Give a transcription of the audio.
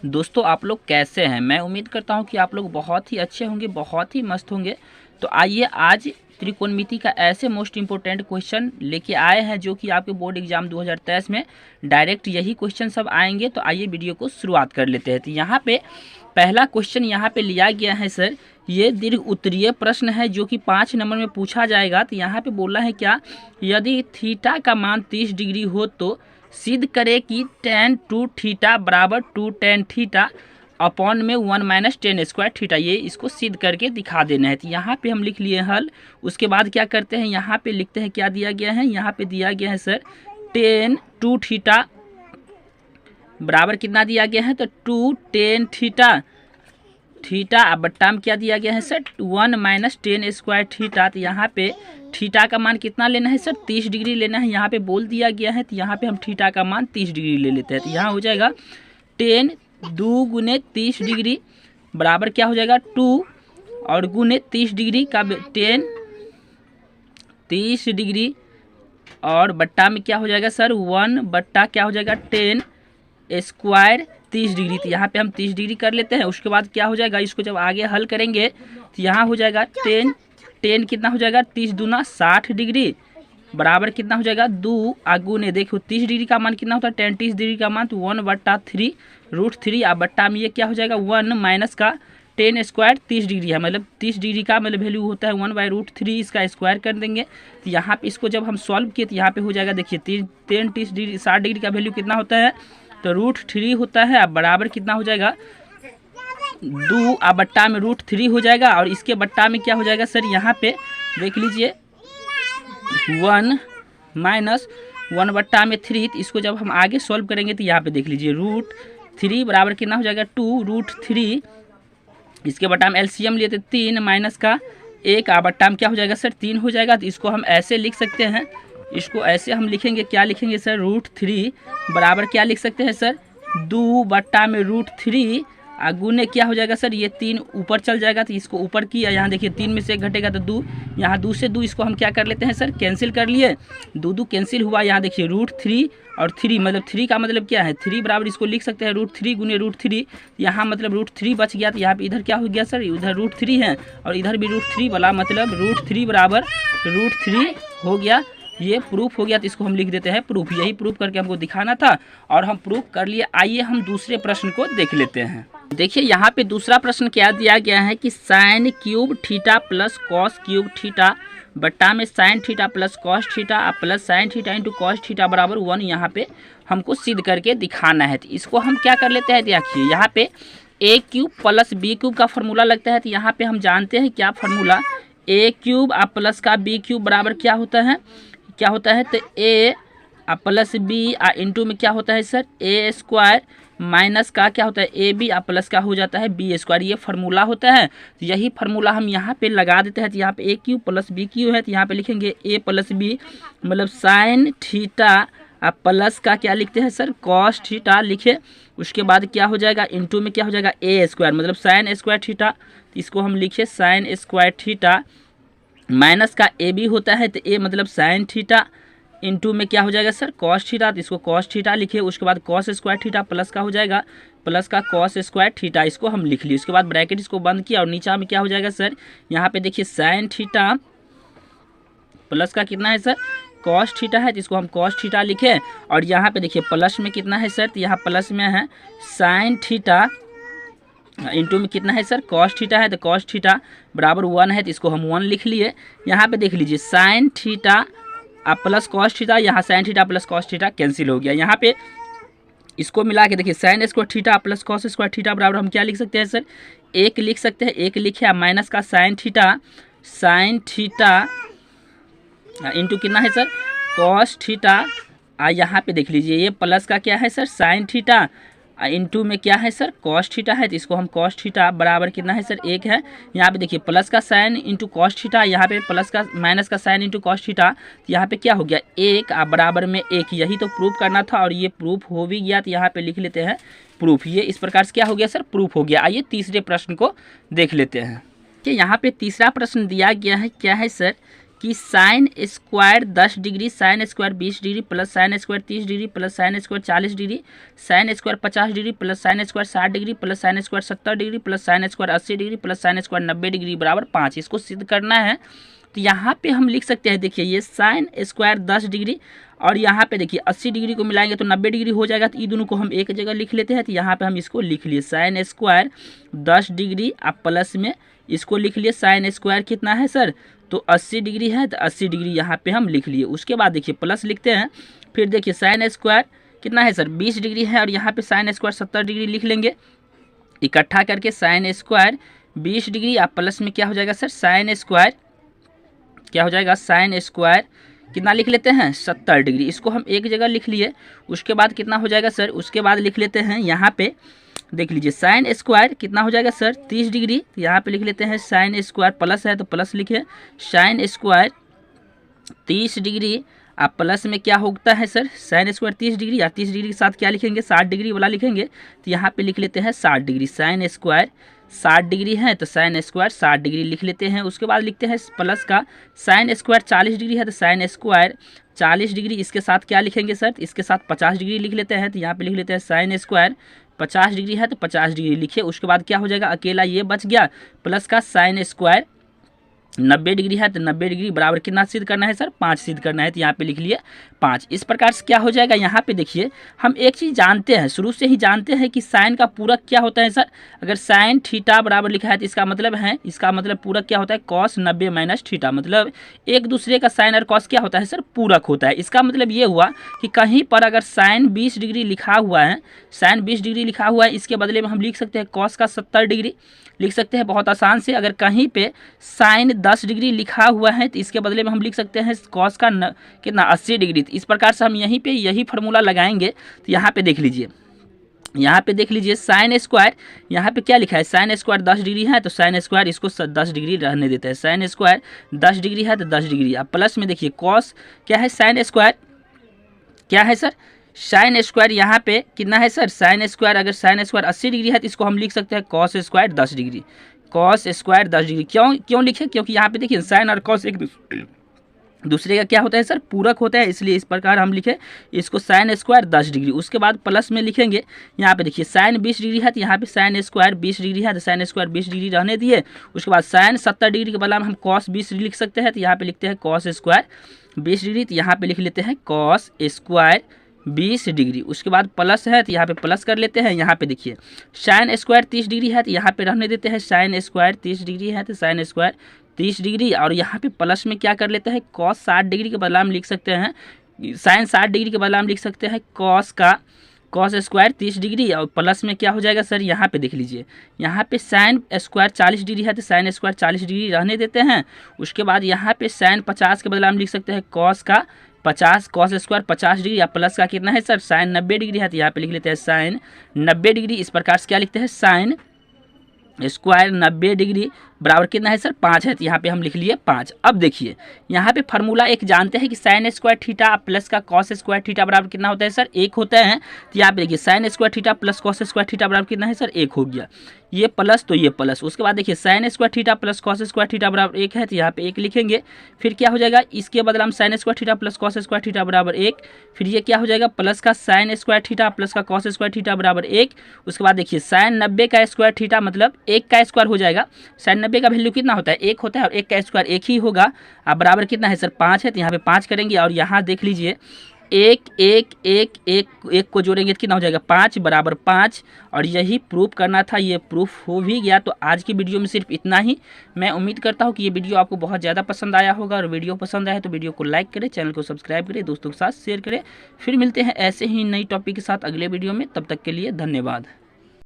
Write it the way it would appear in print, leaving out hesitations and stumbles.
दोस्तों आप लोग कैसे हैं। मैं उम्मीद करता हूं कि आप लोग बहुत ही अच्छे होंगे, बहुत ही मस्त होंगे। तो आइए आज त्रिकोणमिति का ऐसे मोस्ट इंपोर्टेंट क्वेश्चन लेके आए हैं जो कि आपके बोर्ड एग्जाम 2023 में डायरेक्ट यही क्वेश्चन सब आएंगे। तो आइए वीडियो को शुरुआत कर लेते हैं। तो यहाँ पे पहला क्वेश्चन यहाँ पे लिया गया है सर, ये दीर्घ उत्तरीय प्रश्न है जो कि 5 नंबर में पूछा जाएगा। तो यहाँ पे बोला है क्या, यदि थीटा का मान 30 डिग्री हो तो सिद्ध करे कि tan 2 थीटा बराबर 2 tan थीटा अपॉन में 1 माइनस टेन स्क्वायर थीटा। ये इसको सिद्ध करके दिखा देना है। तो यहाँ पे हम लिख लिए हल। उसके बाद क्या करते हैं, यहाँ पे लिखते हैं क्या दिया गया है। यहाँ पे दिया गया है सर tan 2 थीटा बराबर कितना दिया गया है, तो 2 tan थीटा अब बट्टा में क्या दिया गया है sir 1 minus ten square theta. तो यहाँ पे थीटा का मान कितना लेना है सर 30 डिग्री लेना है, यहाँ पे बोल दिया गया है। तो यहाँ पे हम थीटा का मान 30 डिग्री ले लेते हैं। तो यहाँ हो जाएगा 10 2 गुने 30 डिग्री बराबर क्या हो जाएगा 2 और गुने 30 डिग्री का 10 30 डिग्री और बट्टा में क्या हो जाएगा सर 1 बट्टा क्या हो जाएगा 10 स्क्वायर 30 डिग्री। तो यहाँ पे हम 30 डिग्री कर लेते हैं। उसके बाद क्या हो जाएगा, इसको जब आगे हल करेंगे तो यहाँ हो जाएगा 10 कितना हो जाएगा 30 दूना 60 डिग्री बराबर कितना हो जाएगा 2 आगुने देखो 30 डिग्री का मान कितना होता है 10 30 डिग्री का मान तो 1/3 √3 अब बट्टा में ये क्या हो जाएगा 1 माइनस का 10 स्क्वायर 30 डिग्री है, मतलब 30 डिग्री का मतलब वैल्यू होता है 1/√3, इसका स्क्वायर कर देंगे। तो यहाँ पे इसको जब हम सॉल्व किए तो यहाँ पे हो जाएगा देखिए 30 डिग्री 60 डिग्री का वैल्यू कितना होता है तो √3 होता है। अब बराबर कितना हो जाएगा 2 अब बट्टा में √3 हो जाएगा और इसके बट्टा में क्या हो जाएगा सर यहाँ पे देख लीजिए 1 माइनस 1/3। तो इसको जब हम आगे सॉल्व करेंगे तो यहाँ पे देख लीजिए √3 बराबर कितना हो जाएगा 2 √3, इसके बट्टा में एलसीएम लिए थे 3 माइनस का 1 बट्टा में क्या हो जाएगा सर 3 हो जाएगा। तो इसको हम ऐसे लिख सकते हैं, इसको ऐसे हम लिखेंगे क्या लिखेंगे सर √3 बराबर क्या लिख सकते हैं सर 2 बट्टा में √3 गुने क्या हो जाएगा सर ये 3 ऊपर चल जाएगा। तो इसको ऊपर किया, यहाँ देखिए 3 में से 1 घटेगा तो 2, यहाँ 2 से 2 इसको हम क्या कर लेते हैं सर कैंसिल कर लिए, 2 कैंसिल हुआ। यहाँ देखिए √3 और 3 मतलब 3 का मतलब क्या है 3 बराबर इसको लिख सकते हैं √3 गुने √3, यहाँ मतलब √3 बच गया। तो यहाँ पे इधर क्या हो गया सर उधर √3 है और इधर भी √3 वाला मतलब √3 बराबर √3 हो गया। ये प्रूफ हो गया। तो इसको हम लिख देते हैं प्रूफ, यही प्रूफ करके हमको दिखाना था और हम प्रूफ कर लिए। आइए हम दूसरे प्रश्न को देख लेते हैं। देखिए यहाँ पे दूसरा प्रश्न क्या दिया गया है कि sine cube theta plus cos cube theta बट्टा में sign theta plus cos theta plus sine theta into cos theta बराबर 1 यहाँ पे हमको सिद्ध करके दिखाना है। तो इसको हम क्या कर लेते हैं, देखिए यहाँ पे ए क्यूब प्लस बी क्यूब का फॉर्मूला लगता है। तो यहाँ पे हम जानते हैं क्या फॉर्मूला, ए क्यूब प्लस का बी क्यूब बराबर क्या होता है तो ए प्लस बी इंटू में क्या होता है सर ए स्क्वायर माइनस का क्या होता है ए बी प्लस का हो जाता है बी स्क्वायर, ये फार्मूला होता है। तो यही फार्मूला हम यहाँ पे लगा देते हैं। तो यहाँ पे ए क्यू प्लस बी क्यू है, तो यहाँ पे लिखेंगे ए प्लस बी मतलब साइन थीटा प्लस का क्या लिखते हैं सर कॉस थीटा लिखे। उसके बाद क्या हो जाएगा इंटू में क्या हो जाएगा ए स्क्वायर मतलब साइन स्क्वायर थीटा, तो इसको हम लिखे साइन स्क्वायर थीटा माइनस का ए बी होता है तो ए मतलब साइन थीटा इंटू में क्या हो जाएगा सर कॉस थीटा, तो इसको कॉस थीटा लिखे। उसके बाद कॉस स्क्वायर थीटा प्लस का हो जाएगा प्लस का कॉस स्क्वायर थीटा, इसको हम लिख लिए। उसके बाद ब्रैकेट इसको बंद किया और नीचा में क्या हो जाएगा सर यहाँ पे देखिए साइन थीटा प्लस का कितना है सर कॉस थीटा है, तो इसको हम कॉस थीटा लिखे। और यहाँ पे देखिए प्लस में कितना है सर, तो यहाँ प्लस में है साइन थीटा इंटू में कितना है सर कॉस थीटा है, तो कॉस थीटा बराबर 1 है, तो इसको हम 1 लिख लिए। यहाँ पे देख लीजिए sine theta plus cos theta, यहाँ sine theta plus cos theta cancel हो गया। यहाँ पे इसको मिला के देखिए sine square theta plus cos square theta बराबर हम क्या लिख सकते हैं सर 1 लिख सकते हैं, 1 लिखे माइनस का साइन थीटा इंटू कितना है सर कॉस थीटा। यहाँ पे देख लीजिए ये प्लस का क्या है सर साइन थीटा इंटू में क्या है सर कॉस थीटा है, तो इसको हम कॉस थीटा बराबर कितना है सर 1 है। यहाँ पे देखिए प्लस का साइन इंटू कॉस थीटा, यहाँ पे प्लस का माइनस का साइन इंटू कॉस थीटा, तो यहाँ पे क्या हो गया 1 बराबर में 1, यही तो प्रूफ करना था और ये प्रूफ हो भी गया। तो यहाँ पे लिख लेते हैं प्रूफ, ये इस प्रकार से क्या हो गया सर प्रूफ हो गया। आइए तीसरे प्रश्न को देख लेते हैं कि यहाँ पे तीसरा प्रश्न दिया गया है क्या है सर कि sine square 10 degree, sine square 20 degree plus sine square 30 degree plus sine square 40 degree, sine square 50 degree plus sine square 60 degree plus sine square 70 degree plus sine square 80 degree plus sine square 90 degree बराबर 5। इसको सिद्ध करना है। तो यहाँ पे हम लिख सकते हैं, देखिए ये साइन स्क्वायर 10 डिग्री और यहाँ पे देखिए 80 डिग्री को मिलाएंगे तो 90 डिग्री हो जाएगा। तो ये दोनों को हम एक जगह लिख लेते हैं। तो यहाँ पे हम इसको लिख लिए साइन स्क्वायर 10 डिग्री, आप प्लस में इसको लिख लिए साइन स्क्वायर कितना है सर, तो 80 डिग्री है, तो 80 डिग्री यहाँ पे हम लिख लिए। उसके बाद देखिए प्लस लिखते हैं, फिर देखिए साइन स्क्वायर कितना है सर 20 डिग्री है और यहाँ पे साइन स्क्वायर 70 डिग्री लिख लेंगे। इकट्ठा करके साइन स्क्वायर 20 डिग्री, आप प्लस में क्या हो जाएगा सर, साइन स्क्वायर क्या हो जाएगा, साइन स्क्वायर कितना लिख लेते हैं 70 डिग्री। इसको हम एक जगह लिख लिए। उसके बाद कितना हो जाएगा सर, उसके बाद लिख लेते हैं यहाँ पे देख लीजिए साइन स्क्वायर कितना हो जाएगा सर 30 डिग्री। यहाँ पे लिख लेते हैं साइन स्क्वायर, प्लस है तो प्लस लिखे, साइन स्क्वायर 30 डिग्री, आप प्लस में क्या होता है सर साइन स्क्वायर 30 डिग्री या 30 डिग्री के साथ क्या लिखेंगे 60 डिग्री वाला लिखेंगे। तो यहाँ पे लिख लेते हैं 60 डिग्री, साइन स्क्वायर 60 डिग्री है तो साइन स्क्वायर 60 डिग्री लिख लेते हैं। उसके बाद लिखते हैं प्लस का साइन स्क्वायर 40 डिग्री है तो साइन स्क्वायर 40 डिग्री, इसके साथ क्या लिखेंगे सर, इसके साथ 50 डिग्री लिख लेते हैं। तो यहाँ पे लिख लेते हैं साइन स्क्वायर 50 डिग्री है तो 50 डिग्री लिखे। उसके बाद क्या हो जाएगा, अकेला ये बच गया, प्लस का साइन स्क्वायर 90 डिग्री है तो 90 डिग्री बराबर कितना सिद्ध करना है सर 5 सिद्ध करना है। तो यहाँ पे लिख लिए 5। इस प्रकार से क्या हो जाएगा, यहाँ पे देखिए हम एक चीज़ जानते हैं, शुरू से ही जानते हैं कि साइन का पूरक क्या होता है सर। अगर साइन थीटा बराबर लिखा है तो इसका मतलब पूरक क्या होता है कॉस 90 माइनस थीटा, मतलब एक दूसरे का साइन और कॉस क्या होता है सर पूरक होता है। इसका मतलब ये हुआ कि कहीं पर अगर साइन 20 डिग्री लिखा हुआ है, साइन 20 डिग्री लिखा हुआ है, इसके बदले में हम लिख सकते हैं कॉस का 70 डिग्री लिख सकते हैं बहुत आसान से। अगर कहीं पे साइन 10 डिग्री लिखा हुआ है तो इसके बदले में हम लिख सकते हैं कॉस का कितना 80 डिग्री। तो इस प्रकार से हम यहीं पे यही फार्मूला लगाएंगे। तो यहाँ पे देख लीजिए, यहाँ पे देख लीजिए साइन स्क्वायर, यहाँ पे क्या लिखा है साइन स्क्वायर 10 डिग्री है तो साइन स्क्वायर इसको 10 डिग्री रहने देते हैं। साइन स्क्वायर 10 डिग्री है तो 10 डिग्री। अब प्लस में देखिए कॉस क्या है, साइन स्क्वायर क्या है सर, साइन स्क्वायर यहाँ पे कितना है सर, साइन स्क्वायर अगर साइन स्क्वायर 80 डिग्री है तो इसको हम लिख सकते हैं cos square 10 degree, cos square 10 degree. क्यों लिखे, क्योंकि यहाँ पे देखिए साइन और कॉस एक दूसरे का क्या होता है सर पूरक होता है, इसलिए इस प्रकार हम लिखे इसको साइन स्क्वायर 10 डिग्री। उसके बाद प्लस में लिखेंगे, यहाँ पे देखिए साइन 20 डिग्री है तो यहाँ पे साइन स्क्वायर 20 डिग्री है तो साइन स्क्वायर 20 डिग्री रहने दिए। उसके बाद साइन 70 डिग्री के बदला में हम कॉस 20 डिग्री लिख सकते हैं। तो यहाँ पे लिखते हैं कॉस स्क्वायर 20 डिग्री, तो यहाँ पे लिख लेते हैं कॉस स्क्वायर 20 डिग्री। उसके बाद प्लस है तो यहाँ पे प्लस कर लेते हैं। यहाँ पे देखिए साइन स्क्वायर 30 डिग्री है तो यहाँ पे रहने देते हैं साइन स्क्वायर 30 डिग्री है तो साइन स्क्वायर 30 डिग्री, और यहाँ पे प्लस में क्या कर लेते हैं कॉस 60 डिग्री के बदला में लिख सकते हैं, साइन 60 डिग्री के बदला में लिख सकते हैं कॉस स्क्वायर 30 डिग्री, और प्लस में क्या हो जाएगा सर, यहाँ पे देख लीजिए यहाँ पे साइन स्क्वायर 40 डिग्री है तो साइन स्क्वायर 40 डिग्री रहने देते हैं। उसके बाद यहाँ पे साइन 50 के बदला में लिख सकते हैं कॉस का 50, कॉस स्क्वायर 50 डिग्री, या प्लस का कितना है सर साइन 90 डिग्री है तो यहाँ पे लिख लेते हैं साइन 90 डिग्री। इस प्रकार से क्या लिखते हैं साइन स्क्वायर 90 डिग्री बराबर कितना है सर 5 है, तो यहाँ पे हम लिख लिए 5। अब देखिए यहाँ पे फार्मूला एक जानते हैं कि साइन स्क्वायर थीटा प्लस का कॉस स्क्वायर थीटा बराबर कितना होता है सर 1 होता है। तो यहाँ पे देखिए sine square theta plus cos square theta बराबर कितना है सर 1 हो गया, ये प्लस तो ये प्लस। उसके बाद देखिए sine square theta plus cos square theta बराबर 1 है तो यहाँ पे 1 लिखेंगे। फिर क्या हो जाएगा, इसके बदला हम sign square theta plus cos square theta बराबर 1, फिर ये क्या हो जाएगा प्लस का साइन स्क्वायर थीटा प्लस का कॉस स्क्वायर थीटा बराबर 1। उसके बाद देखिए साइन 90 का स्क्वायर थीटा मतलब 1 का स्क्वायर हो जाएगा। साइन 90 का वैल्यू कितना होता है 1 होता है, और 1 का स्क्वायर 1 ही होगा। अब बराबर कितना है सर 5 है, तो यहाँ पे 5 करेंगे और यहाँ देख लीजिए 1 1 1 1 1 को जोड़ेंगे तो कितना हो जाएगा 5 बराबर 5, और यही प्रूफ करना था, ये प्रूफ हो भी गया। तो आज की वीडियो में सिर्फ इतना ही। मैं उम्मीद करता हूँ कि ये वीडियो आपको बहुत ज़्यादा पसंद आया होगा, और वीडियो पसंद आया तो वीडियो को लाइक करें, चैनल को सब्सक्राइब करें, दोस्तों के साथ शेयर करें। फिर मिलते हैं ऐसे ही नई टॉपिक के साथ अगले वीडियो में, तब तक के लिए धन्यवाद।